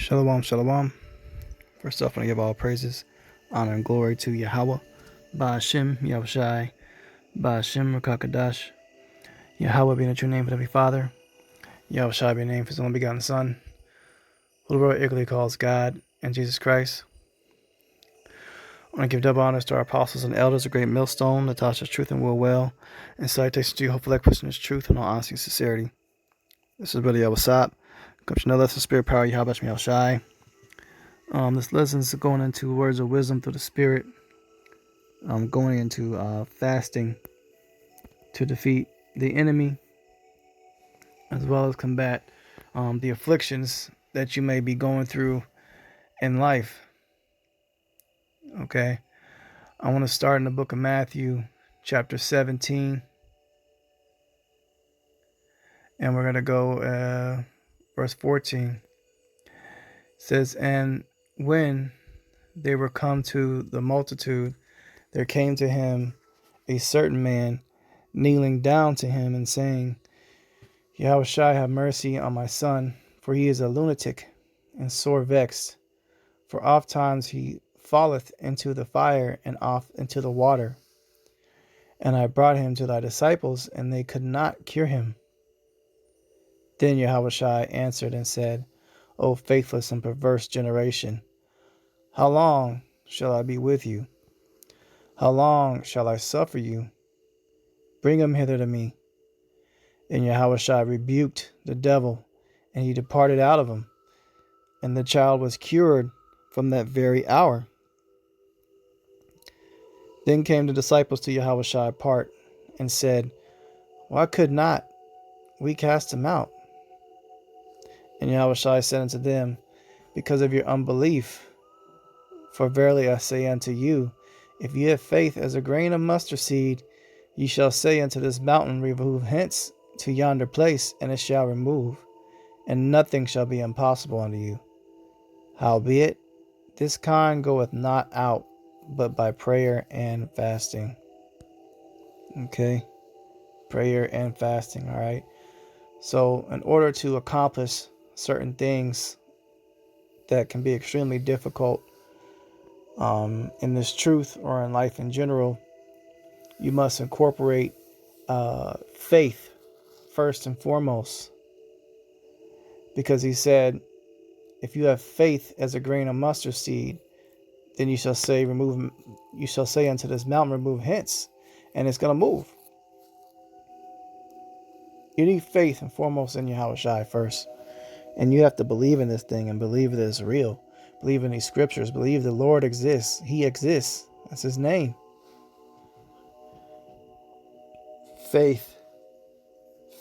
Shalom, shalom. First off, I want to give all praises, honor, and glory to Yahweh, Ba'ashem, Yahushai, Ba'ashem, Rakakadash, Yahweh being the true name for the Heavenly Father, Yahushai being the name for His only begotten Son, who the world eagerly calls God, and Jesus Christ. I want to give double honors to our apostles and elders, a great millstone, that taught us truth and will well, and salutations to you, hopefully that question is truth and all honesty and sincerity. This is Brother Yahweh comes to know that's the spirit power, Yahweh Yahushai. This lesson is going into words of wisdom through the Spirit. Going into fasting to defeat the enemy, as well as combat the afflictions that you may be going through in life. Okay, I want to start in the book of Matthew, chapter 17, and we're going to go verse 14. It says, "And when they were come to the multitude, there came to him a certain man, kneeling down to him and saying, Yahushua, have mercy on my son, for he is a lunatic and sore vexed. For oft times he falleth into the fire and oft into the water. And I brought him to thy disciples, and they could not cure him. Then Yahushua answered and said, O faithless and perverse generation, how long shall I be with you? How long shall I suffer you? Bring him hither to me. And Yahushua rebuked the devil, and he departed out of him. And the child was cured from that very hour. Then came the disciples to Yahushua apart, and said, Why could not we cast him out? And Yahushua said unto them, Because of your unbelief. For verily I say unto you, if ye have faith as a grain of mustard seed, ye shall say unto this mountain, Remove hence to yonder place, and it shall remove, and nothing shall be impossible unto you. Howbeit, this kind goeth not out, but by prayer and fasting." Okay, prayer and fasting. All right. So, in order to accomplish certain things that can be extremely difficult in this truth or in life in general, you must incorporate faith first and foremost, because he said, if you have faith as a grain of mustard seed, then you shall say unto this mountain, remove hence, and it's going to move. You need faith and foremost in Yahushua first, and you have to believe in this thing and believe that it's real. Believe in these scriptures. Believe the Lord exists. He exists. That's his name. Faith.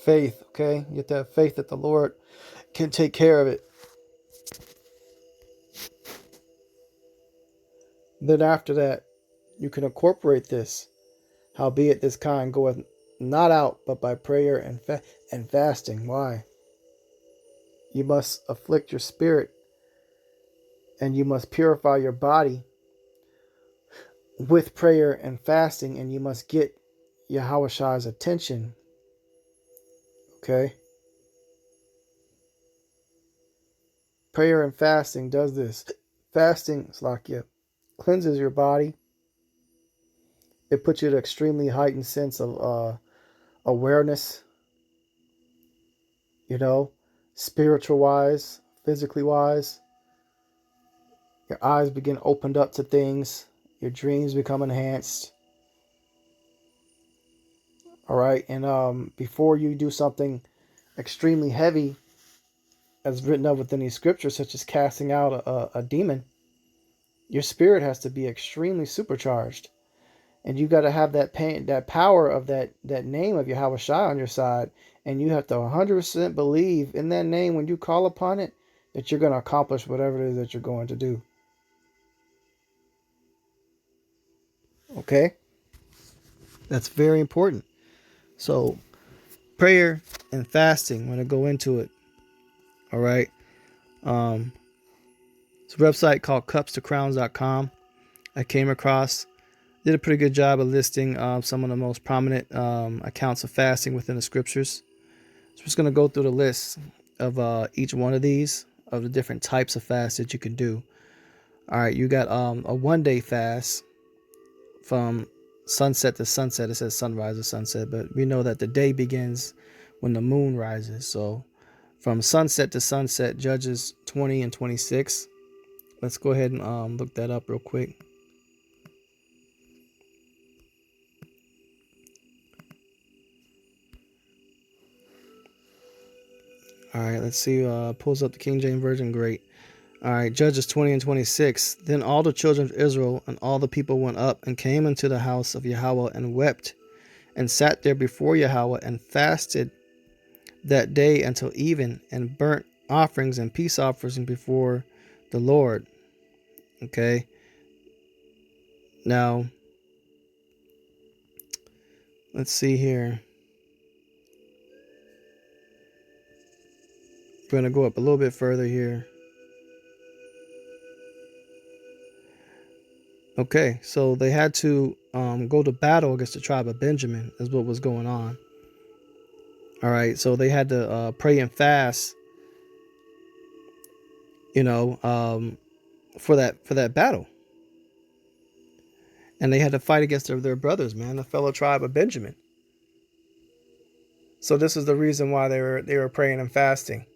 Faith, okay? You have to have faith that the Lord can take care of it. Then after that, you can incorporate this. Howbeit this kind goeth not out, but by prayer and fasting. Why? You must afflict your spirit, and you must purify your body with prayer and fasting, and you must get Yahushua's attention. Okay? Prayer and fasting does this. Fasting, Slakia, cleanses your body. It puts you at an extremely heightened sense of awareness, spiritual wise, physically wise. Your eyes begin opened up to things. Your dreams become enhanced. All right. And before you do something extremely heavy, as written up within these scriptures, such as casting out a demon, your spirit has to be extremely supercharged. And you got to have that power of that name of Yahushua on your side. And you have to 100% believe in that name when you call upon it, that you're going to accomplish whatever it is that you're going to do. Okay? That's very important. So, prayer and fasting, I'm going to go into it. All right? It's a website called cupstocrowns.com. I came across, did a pretty good job of listing some of the most prominent accounts of fasting within the scriptures. So I'm just going to go through the list of each one of these of the different types of fasts that you can do. All right, you got a 1-day fast from sunset to sunset. It says sunrise to sunset, but we know that the day begins when the moon rises. So from sunset to sunset, Judges 20 and 26. Let's go ahead and look that up real quick. All right, let's see. Pulls up the King James Version. Great. All right, Judges 20 and 26. Then all the children of Israel and all the people went up and came into the house of Yahweh and wept and sat there before Yahweh and fasted that day until even and burnt offerings and peace offerings before the Lord. Okay. Now, let's see here. We're going to go up a little bit further here. Okay, so they had to go to battle against the tribe of Benjamin, is what was going on. All right, so they had to pray and fast, for that battle. And they had to fight against their brothers, man, the fellow tribe of Benjamin. So this is the reason why they were praying and fasting.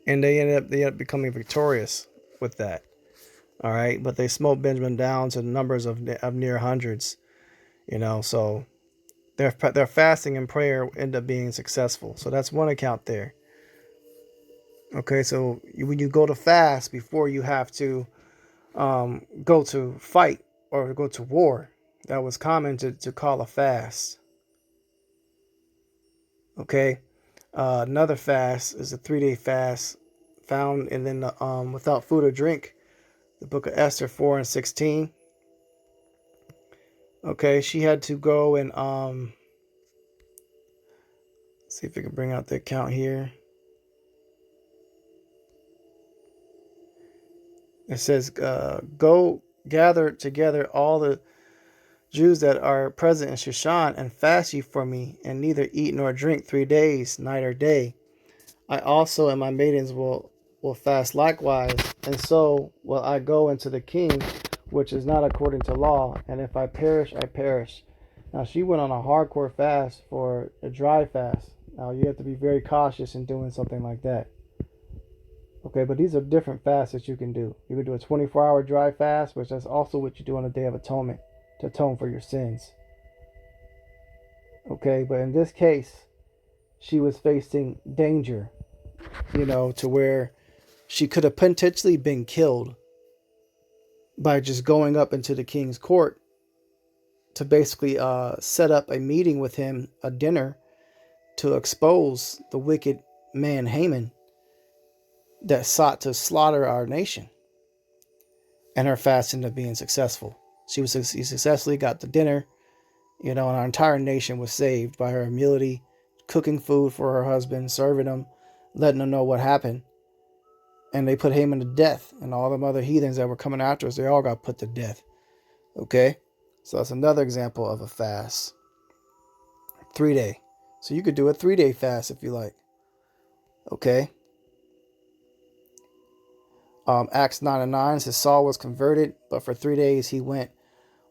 And they ended up becoming victorious with that. All right, but they smote Benjamin down to numbers of near hundreds, so their fasting and prayer end up being successful. So that's one account there. Okay, so when you go to fast before you have to go to fight or go to war, that was common to call a fast. Okay, another fast is a 3-day fast found in the without food or drink. The book of Esther 4 and 16. Okay, she had to go and see if we can bring out the account here. It says, go gather together all the Jews that are present in Shushan and fast ye for me, and neither eat nor drink 3 days, night or day. I also and my maidens will fast likewise, and so will I go into the king, which is not according to law, and if I perish, I perish. Now she went on a hardcore fast for a dry fast. Now you have to be very cautious in doing something like that. Okay, but these are different fasts that you can do. You can do a 24-hour dry fast, which is also what you do on the Day of Atonement, to atone for your sins. Okay, but in this case, she was facing danger, to where she could have potentially been killed by just going up into the king's court to basically set up a meeting with him, a dinner, to expose the wicked man Haman that sought to slaughter our nation. And her fast ended up being successful. She successfully got the dinner, and our entire nation was saved by her humility, cooking food for her husband, serving him, letting him know what happened. And they put Haman to death, and all them other heathens that were coming after us, they all got put to death. Okay? So that's another example of a fast. 3-day. So you could do a 3-day fast if you like. Okay? Acts 9 and 9 says Saul was converted, but for 3 days he went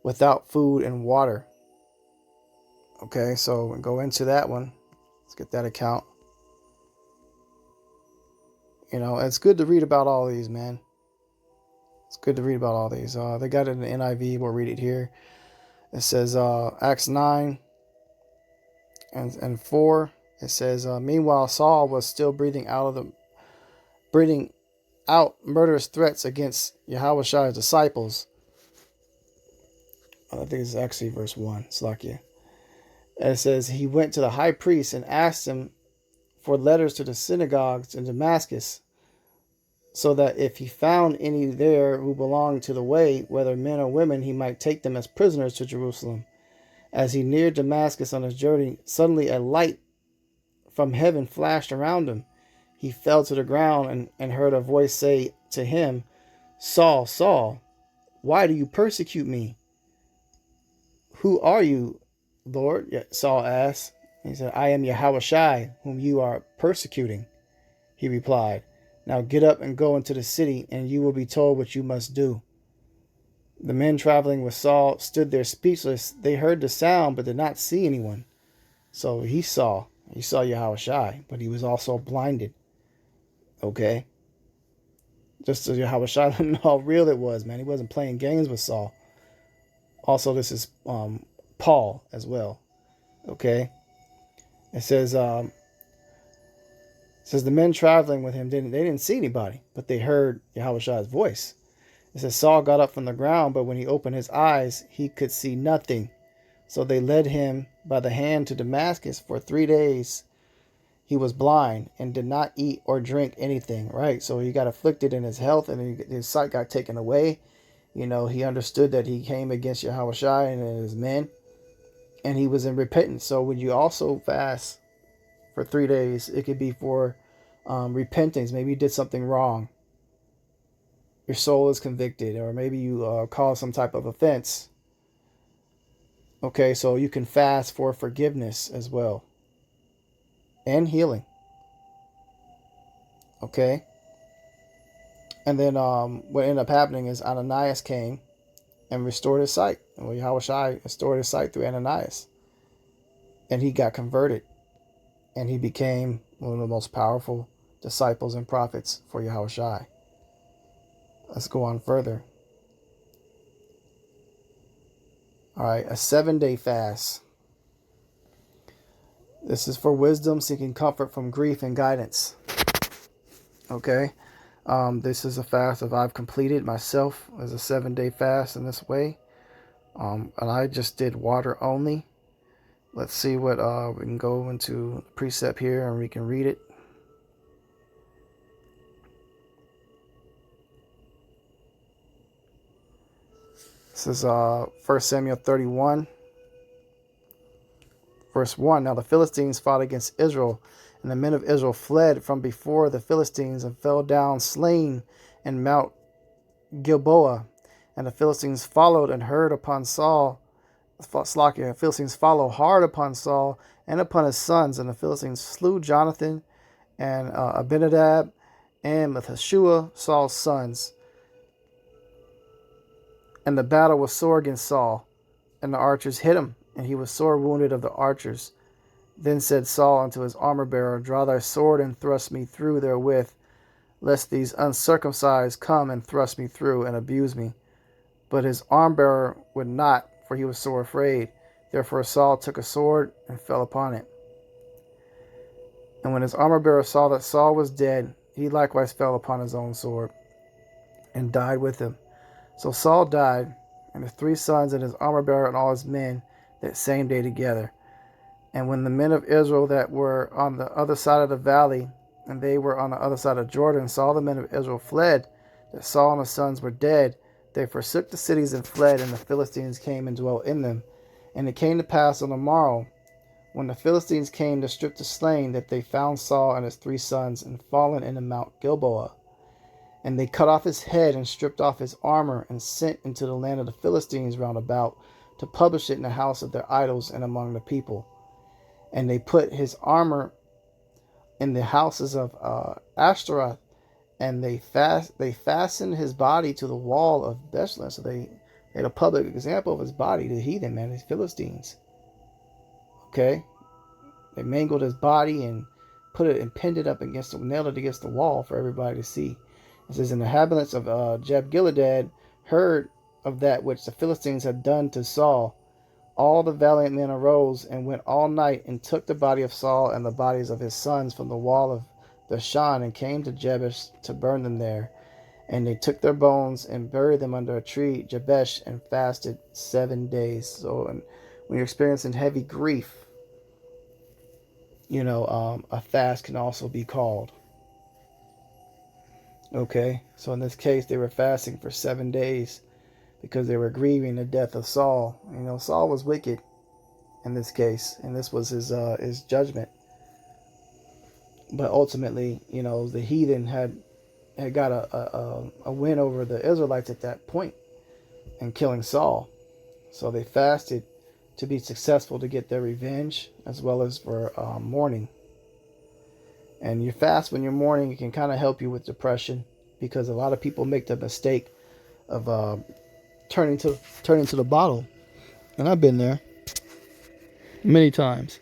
without food and water. Okay, so we'll go into that one. Let's get that account. It's good to read about all these, man. It's good to read about all these. They got it in the NIV. We'll read it here. It says Acts 9 and 4. It says, meanwhile, Saul was still breathing out murderous threats against Yahushua disciples. I think it's actually verse 1. Slakia. And it says, he went to the high priest and asked him for letters to the synagogues in Damascus, so that if he found any there who belonged to the way, whether men or women, he might take them as prisoners to Jerusalem. As he neared Damascus on his journey, suddenly a light from heaven flashed around him. He fell to the ground and heard a voice say to him, Saul, Saul, why do you persecute me? Who are you, Lord? Saul asked. He said, I am Yahushua, whom you are persecuting. He replied, "Now get up and go into the city, and you will be told what you must do." The men traveling with Saul stood there speechless. They heard the sound, but did not see anyone. So he saw Yahushua, but he was also blinded. Okay? Just so Yahushua let him know how real it was, man. He wasn't playing games with Saul. Also, this is Paul as well. Okay? It says the men traveling with him didn't see anybody, but they heard Yahushua's voice. It says Saul got up from the ground, but when he opened his eyes, he could see nothing. So they led him by the hand to Damascus. For 3 days he was blind and did not eat or drink anything, right? So he got afflicted in his health, and his sight got taken away. You know, he understood that he came against Yahushua and his men, and he was in repentance. So when you also fast for 3 days, it could be for repentance. Maybe you did something wrong. Your soul is convicted, or maybe you caused some type of offense. Okay, so you can fast for forgiveness as well, and healing. Okay. And then what ended up happening is Ananias came and restored his sight. And Yahushua restored his sight through Ananias. And he got converted. And he became one of the most powerful disciples and prophets for Yahushua. Let's go on further. All right, a 7-day fast. This is for wisdom, seeking comfort from grief and guidance. Okay. This is a fast that I've completed myself as a 7-day fast in this way. And I just did water only. Let's see what we can go into precept here and we can read it. This is 1 Samuel 31, verse 1. Now the Philistines fought against Israel, and the men of Israel fled from before the Philistines and fell down slain in Mount Gilboa. And the Philistines followed and heard upon Saul. The Philistines followed hard upon Saul and upon his sons. And the Philistines slew Jonathan and Abinadab and Methshua, Saul's sons. And the battle was sore against Saul, and the archers hit him, and he was sore wounded of the archers. Then said Saul unto his armor-bearer, Draw thy sword and thrust me through therewith, lest these uncircumcised come and thrust me through and abuse me. But his armor-bearer would not, for he was sore afraid. Therefore Saul took a sword and fell upon it. And when his armor-bearer saw that Saul was dead, he likewise fell upon his own sword and died with him. So Saul died, and his 3 sons and his armor-bearer and all his men that same day together. And when the men of Israel that were on the other side of the valley, and they were on the other side of Jordan, saw the men of Israel fled, that Saul and his sons were dead, they forsook the cities and fled, and the Philistines came and dwelt in them. And it came to pass on the morrow, when the Philistines came to strip the slain, that they found Saul and his 3 sons and fallen in the Mount Gilboa. And they cut off his head and stripped off his armor and sent into the land of the Philistines round about to publish it in the house of their idols and among the people. And they put his armor in the houses of Ashtaroth, and they fastened his body to the wall of Bethlehem. So they made a public example of his body, the heathen, man, these Philistines. Okay? They mangled his body and put it and pinned it up nailed it against the wall for everybody to see. It says, and the inhabitants of Jabgilead heard of that which the Philistines had done to Saul. All the valiant men arose and went all night and took the body of Saul and the bodies of his sons from the wall of Bashan and came to Jabesh to burn them there. And they took their bones and buried them under a tree, Jabesh, and fasted 7 days. So when you're experiencing heavy grief, a fast can also be called. Okay, so in this case, they were fasting for 7 days because they were grieving the death of Saul. Saul was wicked in this case, and this was his judgment. But ultimately, the heathen had got a win over the Israelites at that point in killing Saul. So they fasted to be successful to get their revenge as well as for mourning. And you fast when you're mourning, it can kind of help you with depression, because a lot of people make the mistake of turning to the bottle, and I've been there many times,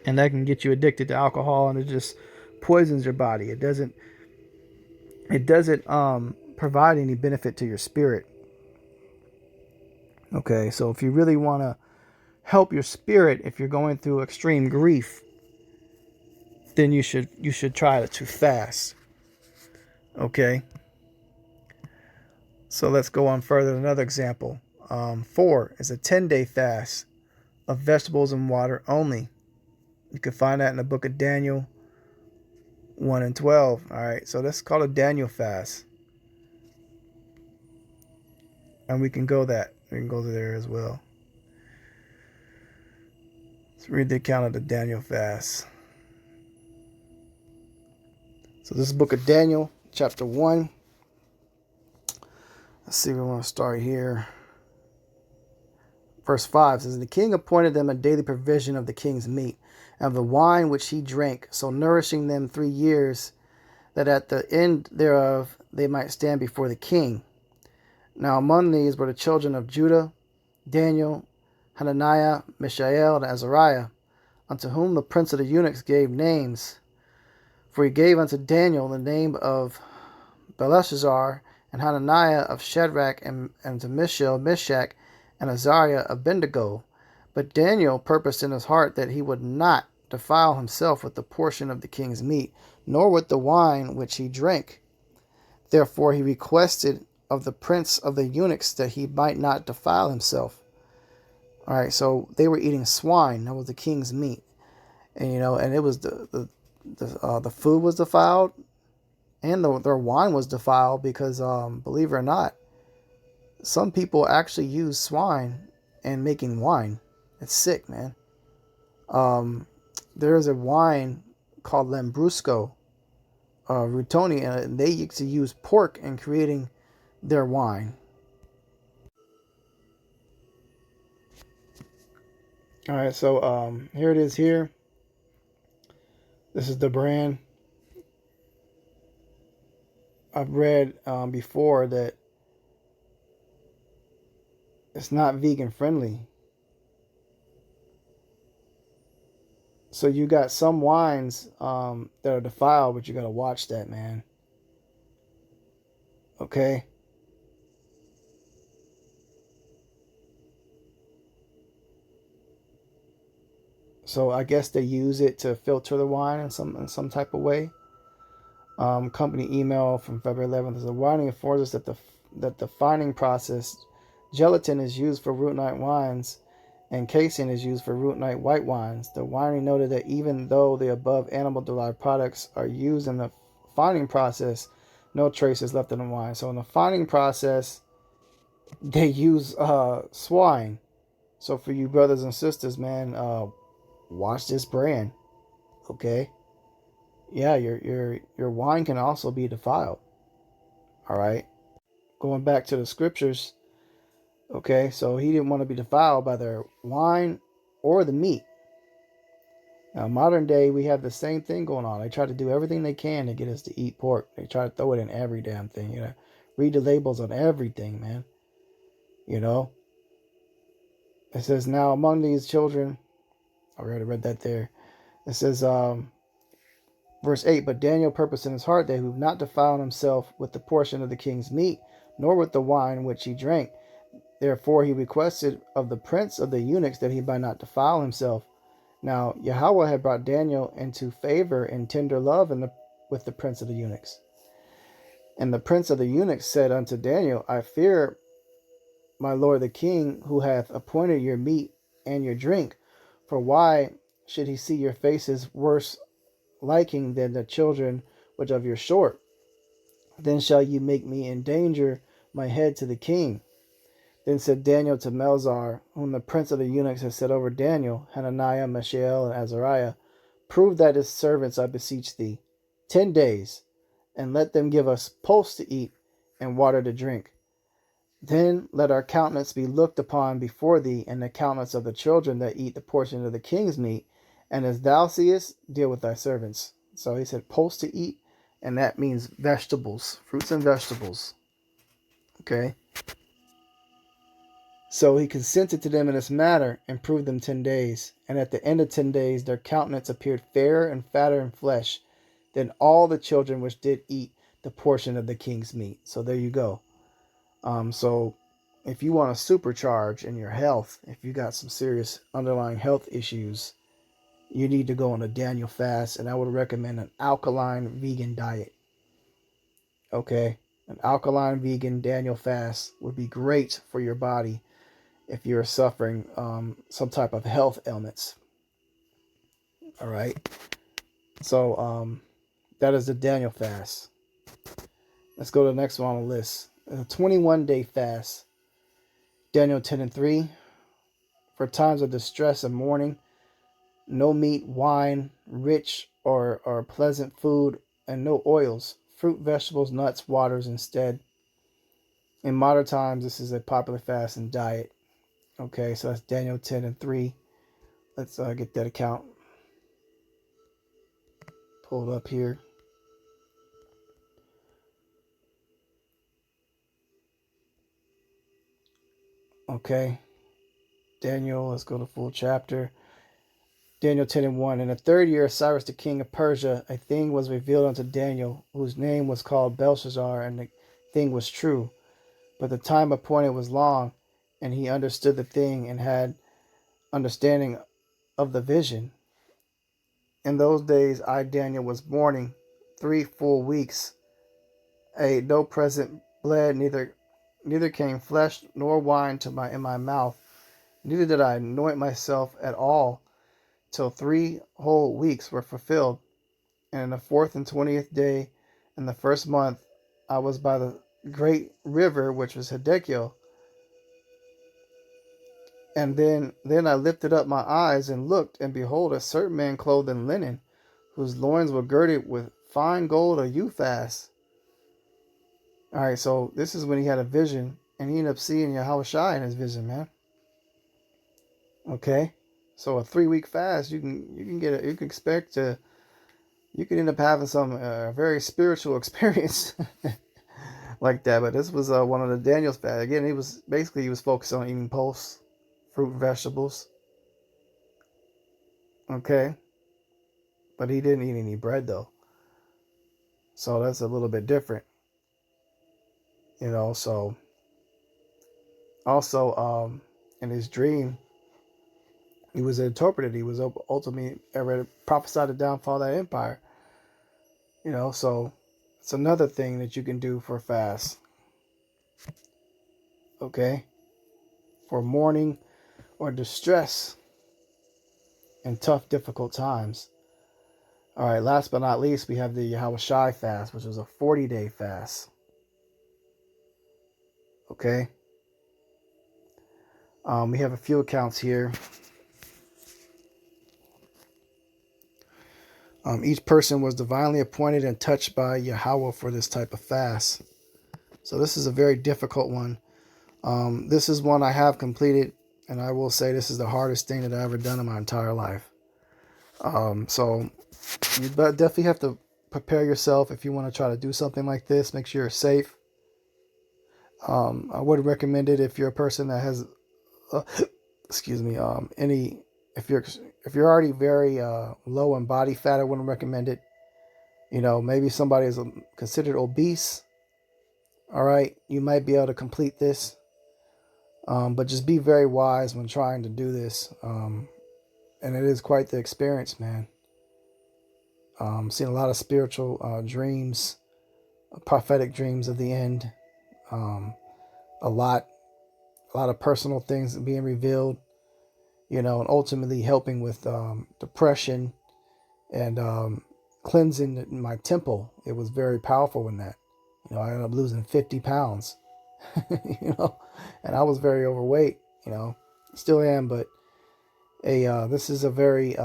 and that can get you addicted to alcohol, and it just poisons your body. It doesn't provide any benefit to your spirit. Okay, so if you really want to help your spirit, if you're going through extreme grief, then you should try to fast. Okay, so let's go on further. Another example. 4 is a 10-day fast of vegetables and water only. You can find that in the book of Daniel 1 and 12. All right, so that's called a Daniel fast. And we can go to there as well. Let's read the account of the Daniel fast. So this is the book of Daniel, chapter 1. Let's see, we want to start here. Verse 5 says, the king appointed them a daily provision of the king's meat, and of the wine which he drank, so nourishing them 3 years, that at the end thereof they might stand before the king. Now among these were the children of Judah, Daniel, Hananiah, Mishael, and Azariah, unto whom the prince of the eunuchs gave names. For he gave unto Daniel the name of Belshazzar, and Hananiah of Shadrach, and to Mishael, Meshach, and Azariah of Abednego. But Daniel purposed in his heart that he would not defile himself with the portion of the king's meat, nor with the wine which he drank. Therefore he requested of the prince of the eunuchs that he might not defile himself. All right, so they were eating swine. That was the king's meat, and and it was the food was defiled, and their wine was defiled, because believe it or not, some people actually use swine in making wine. It's sick, man. There is a wine called Lambrusco, Rutoni, and they used to use pork in creating their wine. All right, so here it is here. This is the brand. I've read before that it's not vegan friendly. So you got some wines that are defiled, but you got to watch that, man. Okay? So I guess they use it to filter the wine in some type of way. Company email from February 11th is the wining informs us that the fining process, gelatin is used for root night wines, and casein is used for root night white wines. The winery noted that even though the above animal-derived products are used in the fining process, no trace is left in the wine. So in the fining process, they use swine. So for you brothers and sisters, man, watch this brand, okay? Yeah, your wine can also be defiled. All right. Going back to the scriptures, okay, so he didn't want to be defiled by their wine or the meat. Now, modern day, we have the same thing going on. They try to do everything they can to get us to eat pork. They try to throw it in every damn thing. Read the labels on everything, man. It says, now among these children, I already read that there. It says, verse 8, but Daniel purposed in his heart that he would not defile himself with the portion of the king's meat, nor with the wine which he drank. Therefore he requested of the prince of the eunuchs that he might not defile himself. Now Yahweh had brought Daniel into favor and tender love with the prince of the eunuchs. And the prince of the eunuchs said unto Daniel, I fear my lord the king, who hath appointed your meat and your drink. For why should he see your faces worse liking than the children which of your sort? Then shall you make me endanger my head to the king. Then said Daniel to Melzar, whom the prince of the eunuchs had set over Daniel, Hananiah, Mishael, and Azariah, prove that his servants, I beseech thee, 10 days, and let them give us pulse to eat and water to drink. Then let our countenance be looked upon before thee, and the countenance of the children that eat the portion of the king's meat, and as thou seest, deal with thy servants. So he said post to eat, and that means vegetables, fruits and vegetables. Okay. So he consented to them in this matter and proved them 10 days. And at the end of 10 days, their countenance appeared fairer and fatter in flesh than all the children which did eat the portion of the king's meat. So there you go. So if you want to supercharge in your health, if you got some serious underlying health issues, you need to go on a Daniel fast. And I would recommend an alkaline vegan diet. Okay. An alkaline vegan Daniel fast would be great for your body if you're suffering some type of health ailments. All right. So that is the Daniel fast. Let's go to the next one on the list. A 21-day fast. Daniel 10:3. For times of distress and mourning, no meat, wine, rich or pleasant food, and no oils, fruit, vegetables, nuts, waters instead. In modern times, this is a popular fast and diet. Okay, so that's Daniel 10:3. Let's get that account pulled up here. Okay, Daniel, let's go to full chapter. Daniel 10:1. In the third year of Cyrus the king of Persia, a thing was revealed unto Daniel, whose name was called Belshazzar, and the thing was true. But the time appointed was long, and he understood the thing and had understanding of the vision. In those days I, Daniel, was mourning 3 full weeks. No present bled, neither came flesh nor wine in my mouth, neither did I anoint myself at all, till 3 whole weeks were fulfilled. And in the 4th and 20th day, in the 1st month, I was by the great river, which was Hiddekel. And then I lifted up my eyes and looked, and behold, a certain man clothed in linen, whose loins were girded with fine gold of Uphaz. All right, so this is when he had a vision, and he ended up seeing Yahushua in his vision, man. Okay, so a 3-week fast, you can end up having some very spiritual experience like that. But this was one of the Daniel's fast. Again, he was focused on eating pulse, fruit, vegetables. Okay, but he didn't eat any bread though, so that's a little bit different. So also in his dream, he was interpreted. He was ultimately prophesied the downfall of that empire. So it's another thing that you can do for a fast. Okay, for mourning or distress in tough, difficult times. All right, last but not least, we have the Yahushua fast, which is a 40-day fast. Okay. We have a few accounts here. Each person was divinely appointed and touched by Yahweh for this type of fast. So this is a very difficult one. This is one I have completed, and I will say this is the hardest thing that I've ever done in my entire life. So you definitely have to prepare yourself if you want to try to do something like this. Make sure you're safe. I would recommend it if you're a person that has, excuse me, if you're already very low in body fat, I wouldn't recommend it. Maybe somebody is considered obese. All right, you might be able to complete this, but just be very wise when trying to do this. And it is quite the experience, man. Seen a lot of spiritual dreams, prophetic dreams of the end. A lot of personal things being revealed, and ultimately helping with depression and cleansing my temple. It was very powerful in that. I ended up losing 50 pounds, and I was very overweight, still am, but this is a very,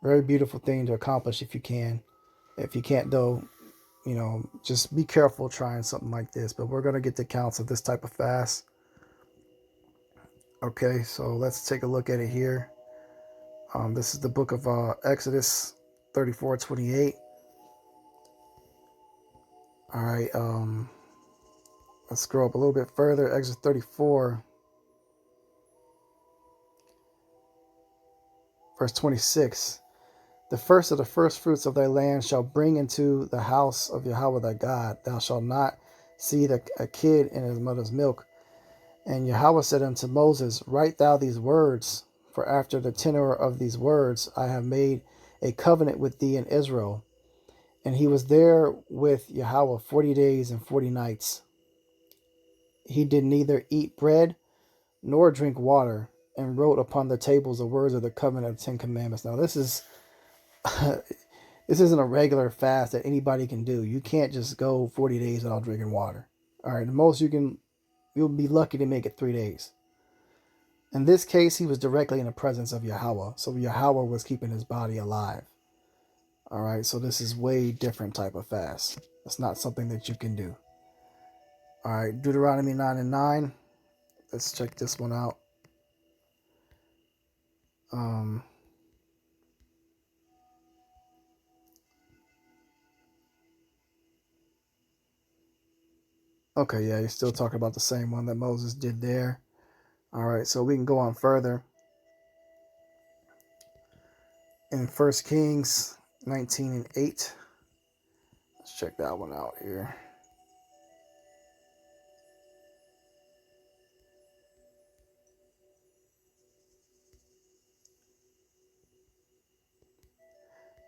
very beautiful thing to accomplish if you can. If you can't, though, just be careful trying something like this. But we're going to get the counts of this type of fast. Okay, so let's take a look at it here. This is the book of Exodus, 34:28. All right, let's scroll up a little bit further. Exodus 34, verse 26. The first of the first fruits of thy land shall bring into the house of Yahweh thy God. Thou shalt not seethe a kid in his mother's milk. And Yahweh said unto Moses, Write thou these words, for after the tenor of these words I have made a covenant with thee and Israel. And he was there with Yahweh 40 days and 40 nights. He did neither eat bread nor drink water, and wrote upon the tables the words of the covenant of the 10 Commandments. Now this is this isn't a regular fast that anybody can do. You can't just go 40 days without drinking water. All right, the most you'll be lucky to make it 3 days. In this case, he was directly in the presence of Yahweh, so Yahweh was keeping his body alive. All right, so this is way different type of fast. It's not something that you can do. All right, Deuteronomy 9 and 9. Let's check this one out. Okay, yeah, you're still talking about the same one that Moses did there. All right, so we can go on further. In 1 Kings 19 and 8. Let's check that one out here.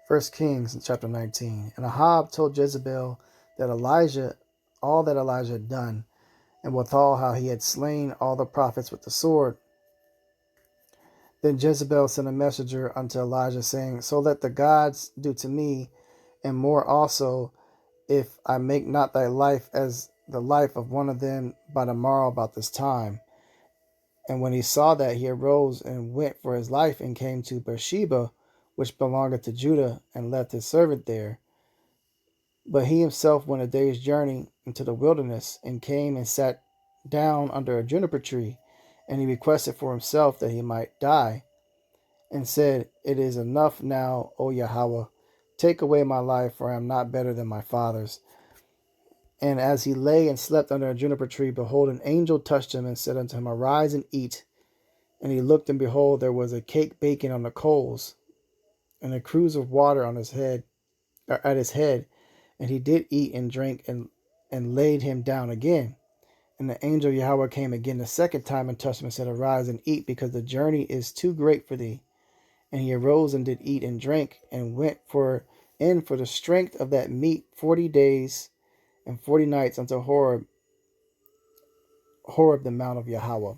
First Kings chapter 19. And Ahab told Jezebel that all that Elijah had done, and withal how he had slain all the prophets with the sword. Then Jezebel sent a messenger unto Elijah, saying, So let the gods do to me, and more also, if I make not thy life as the life of one of them by the morrow about this time. And when he saw that, he arose and went for his life, and came to Beersheba, which belongeth to Judah, and left his servant there. But he himself went a day's journey into the wilderness, and came and sat down under a juniper tree. And he requested for himself that he might die, and said, It is enough now, O Yahweh, take away my life, for I am not better than my fathers. And as he lay and slept under a juniper tree, behold, an angel touched him and said unto him, Arise and eat. And he looked, and behold, there was a cake baking on the coals, and a cruse of water on his head, or at his head. And he did eat and drink, and laid him down again. And the angel Yahweh came again the second time and touched him and said, Arise and eat, because the journey is too great for thee. And he arose and did eat and drink, and went in for the strength of that meat 40 days and 40 nights unto Horeb, the mount of Yahweh.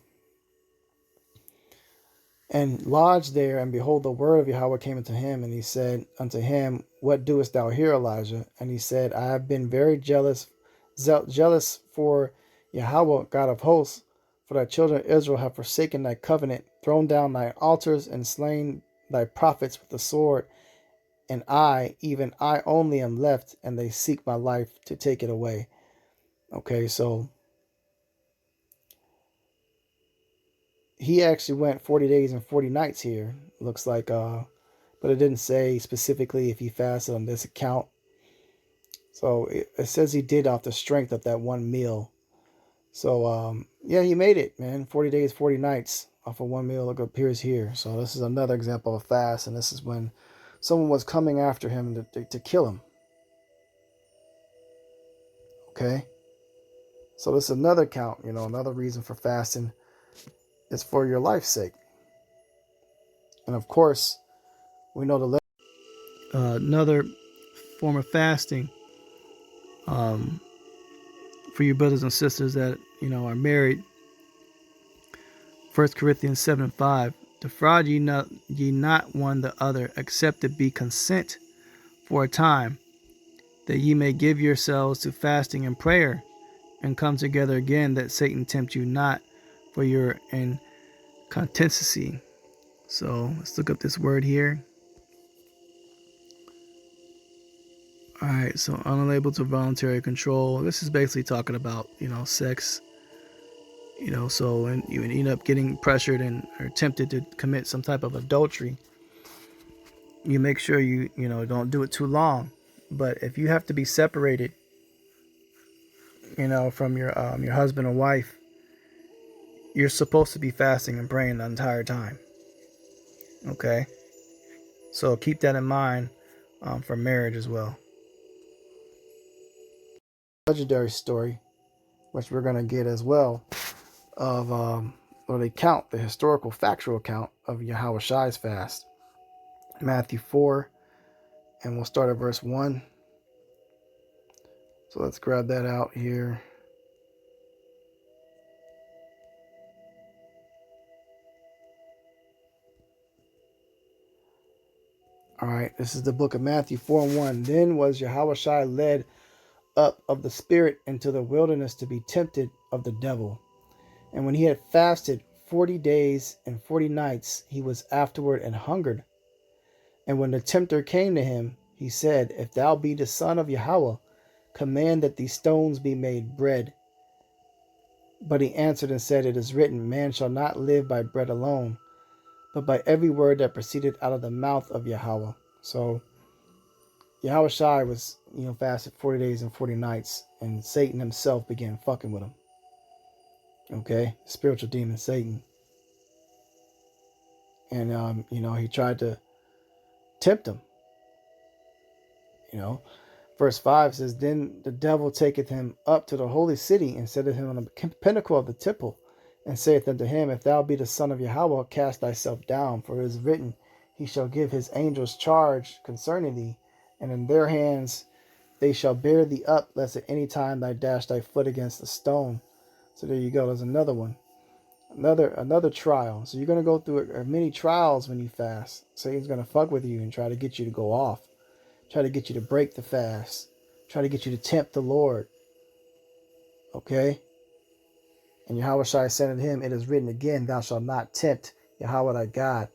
And lodged there, and behold, the word of Yahweh came unto him, and he said unto him, What doest thou here, Elijah? And he said, I have been very jealous for Yahweh, God of hosts, for thy children Israel have forsaken thy covenant, thrown down thy altars, and slain thy prophets with the sword. And I, even I only, am left, and they seek my life to take it away. Okay, so he actually went 40 days and 40 nights here. Looks like, but it didn't say specifically if he fasted on this account. So it says he did off the strength of that one meal. So, yeah, he made it, man. 40 days, 40 nights off of one meal. Look, appears here. So this is another example of a fast. And this is when someone was coming after him to kill him. Okay. So this is another count, another reason for fasting is for your life's sake. And of course, we know another form of fasting for you brothers and sisters that, are married. 1 Corinthians 7:5. Defraud ye not one the other, except it be consent for a time, that ye may give yourselves to fasting and prayer, and come together again, that Satan tempt you not for your incontinency. So let's look up this word here. All right, so unable to voluntary control. This is basically talking about, sex. So and you end up getting pressured and or tempted to commit some type of adultery. you make sure you don't do it too long. But if you have to be separated, from your husband or wife, you're supposed to be fasting and praying the entire time. Okay, so keep that in mind for marriage as well. Legendary story, which we're gonna get as well, of the historical factual account of Yahweh Shai's fast. Matthew 4, and we'll start at verse 1. So let's grab that out here. All right, this is the book of Matthew 4 and 1. Then was Yahweh Shai led up of the Spirit into the wilderness to be tempted of the devil. And when he had fasted 40 days and 40 nights, he was afterward and hungered. And when the tempter came to him, he said, If thou be the Son of Yahweh, command that these stones be made bread. But he answered and said, It is written, Man shall not live by bread alone, but by every word that proceeded out of the mouth of Yahweh. So Yahweh Shai was, fasted 40 days and 40 nights, and Satan himself began fucking with him. Okay, spiritual demon Satan. And he tried to tempt him. Verse 5 says, Then the devil taketh him up to the holy city, and setteth him on the pinnacle of the temple, and saith unto him, If thou be the Son of Yahweh, cast thyself down, for it is written, He shall give his angels charge concerning thee, and in their hands they shall bear thee up, lest at any time thou dash thy foot against a stone. So there you go. There's another one. Another trial. So you're going to go through many trials when you fast. Satan's going to fuck with you and try to get you to go off. Try to get you to break the fast. Try to get you to tempt the Lord. Okay? And Yahweh Shai said unto him, It is written again, Thou shalt not tempt Yahweh thy God.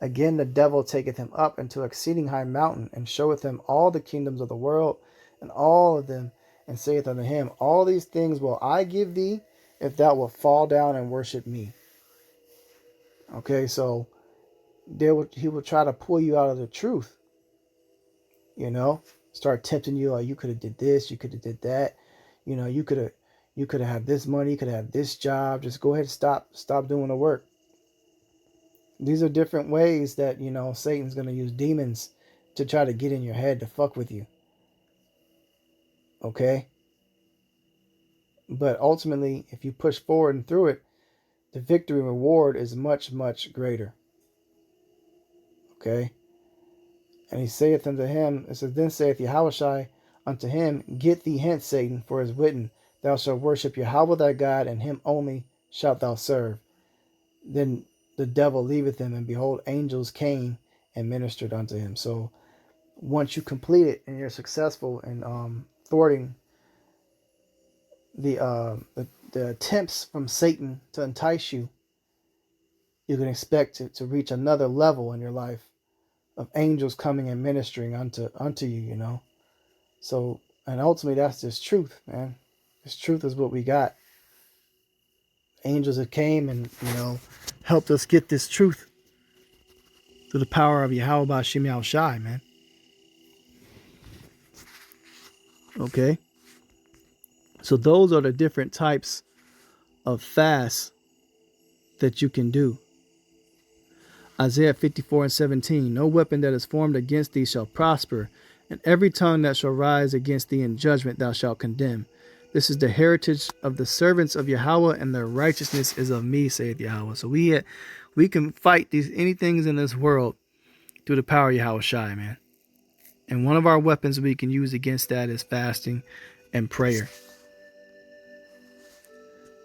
Again the devil taketh him up into exceeding high mountain, and showeth him all the kingdoms of the world, and all of them, and saith unto him, All these things will I give thee, if thou wilt fall down and worship me. Okay, so he will try to pull you out of the truth. Start tempting you. Oh, you could have did this, you could have did that. You could have had this money, you could have had this job. Just go ahead and stop doing the work. These are different ways that, Satan's going to use demons to try to get in your head to fuck with you. Okay? But ultimately, if you push forward and through it, the victory and reward is much, much greater. Okay? And he saith unto him, it says, Then saith Yahushai unto him, Get thee hence, Satan, for it is written, Thou shalt worship Yahweh thy God, and him only shalt thou serve. Then the devil leaveth him, and behold, angels came and ministered unto him. So once you complete it and you're successful in thwarting the attempts from Satan to entice you, you can expect to reach another level in your life of angels coming and ministering unto you, So, and ultimately that's just truth, man. This truth is what we got. Angels that came and, helped us get this truth through the power of Yahweh B'Shem Yahweh Shai, man. Okay? So those are the different types of fasts that you can do. Isaiah 54:17, No weapon that is formed against thee shall prosper, and every tongue that shall rise against thee in judgment thou shalt condemn. This is the heritage of the servants of Yahweh, and their righteousness is of me, saith Yahweh. So we can fight anything in this world through the power of Yahweh Shai, man. And one of our weapons we can use against that is fasting and prayer.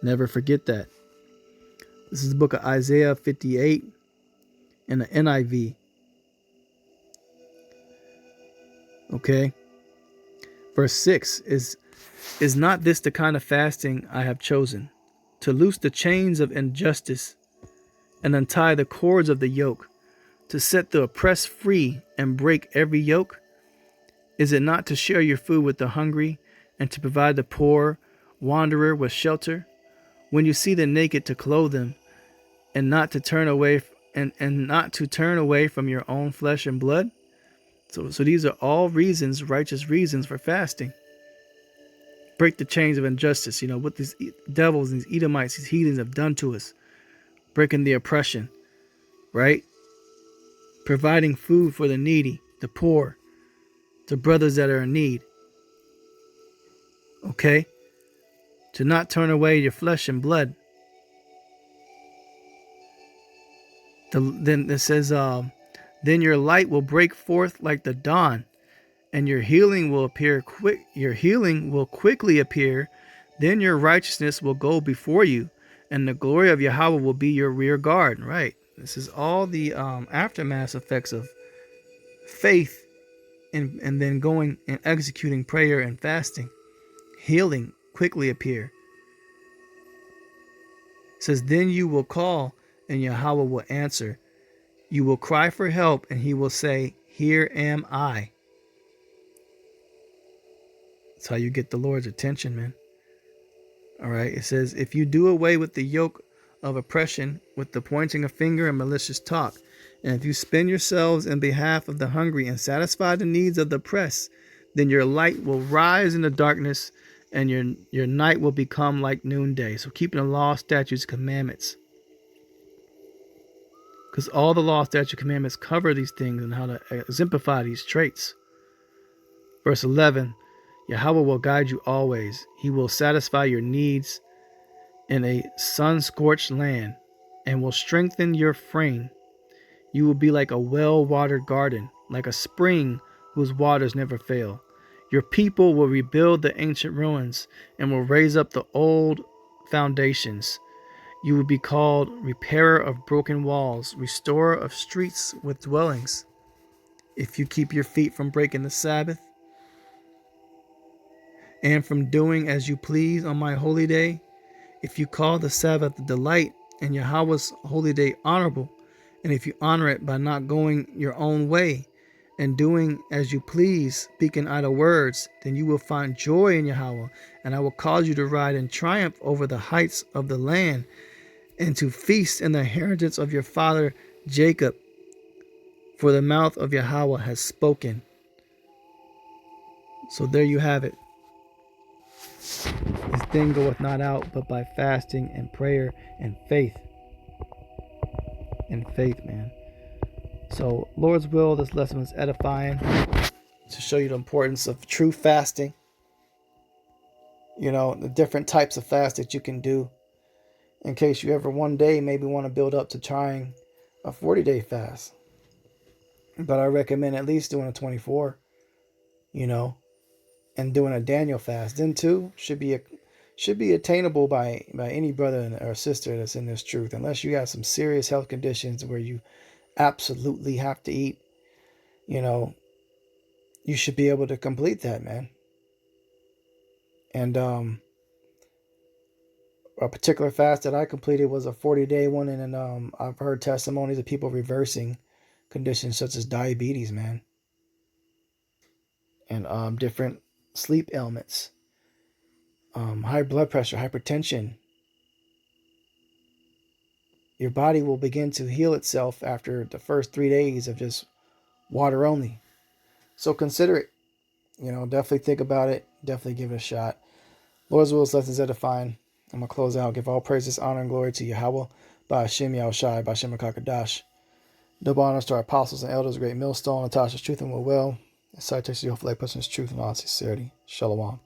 Never forget that. This is the book of Isaiah 58 in the NIV. Okay. Verse 6 is not this the kind of fasting I have chosen, to loose the chains of injustice and untie the cords of the yoke, to set the oppressed free and break every yoke? Is it not to share your food with the hungry and to provide the poor wanderer with shelter? When you see the naked, to clothe them, and not to turn away from your own flesh and blood? So these are all reasons, righteous reasons for fasting. Break the chains of injustice, what these devils, these Edomites, these heathens have done to us. Breaking the oppression, right? Providing food for the needy, the poor, the brothers that are in need. Okay? To not turn away your flesh and blood. Then it says, then your light will break forth like the dawn, and your healing will appear quick. Your healing will quickly appear. Then your righteousness will go before you, and the glory of Yahweh will be your rear guard. Right. This is all the aftermath effects of faith, and then going and executing prayer and fasting. Healing quickly appear. It says, then you will call, and Yahweh will answer. You will cry for help, and he will say, here am I. That's how you get the Lord's attention, man. All right. It says, if you do away with the yoke of oppression, with the pointing of finger and malicious talk, and if you spend yourselves in behalf of the hungry and satisfy the needs of the oppressed, then your light will rise in the darkness, and your night will become like noonday. So keeping the law, statutes, commandments. Because all the law, statute, commandments cover these things and how to exemplify these traits. Verse 11, Yahweh will guide you always. He will satisfy your needs in a sun-scorched land and will strengthen your frame. You will be like a well-watered garden, like a spring whose waters never fail. Your people will rebuild the ancient ruins and will raise up the old foundations. You will be called repairer of broken walls, restorer of streets with dwellings. If you keep your feet from breaking the Sabbath and from doing as you please on my holy day, if you call the Sabbath a delight and Yahweh's holy day honorable, and if you honor it by not going your own way and doing as you please, speaking idle words, then you will find joy in Yahweh, and I will cause you to ride in triumph over the heights of the land, and to feast in the inheritance of your father Jacob, for the mouth of Yahweh has spoken. So there you have it. This thing goeth not out but by fasting and prayer and faith. And faith, man. So, Lord's will, this lesson was edifying to show you the importance of true fasting. The different types of fast that you can do, in case you ever one day maybe want to build up to trying a 40-day fast. But I recommend at least doing a 24, and doing a Daniel fast. Then too should be attainable by any brother or sister that's in this truth, unless you have some serious health conditions where you absolutely have to eat. You should be able to complete that, man. And a particular fast that I completed was a 40-day one, and I've heard testimonies of people reversing conditions such as diabetes, man, and different sleep ailments, high blood pressure, hypertension. Your body will begin to heal itself after the first 3 days of just water only. So consider it. Definitely think about it. Definitely give it a shot. Lord's will is lessons edifying. I'm going to close out. Give all praises, honor, and glory to Yahweh, by Hashem Yahushai, by Hashem HaKadosh. Double honors to our apostles and elders, great millstone, Natasha's truth and will. Salutations to you, hopefully, person's truth and all sincerity. Shalom.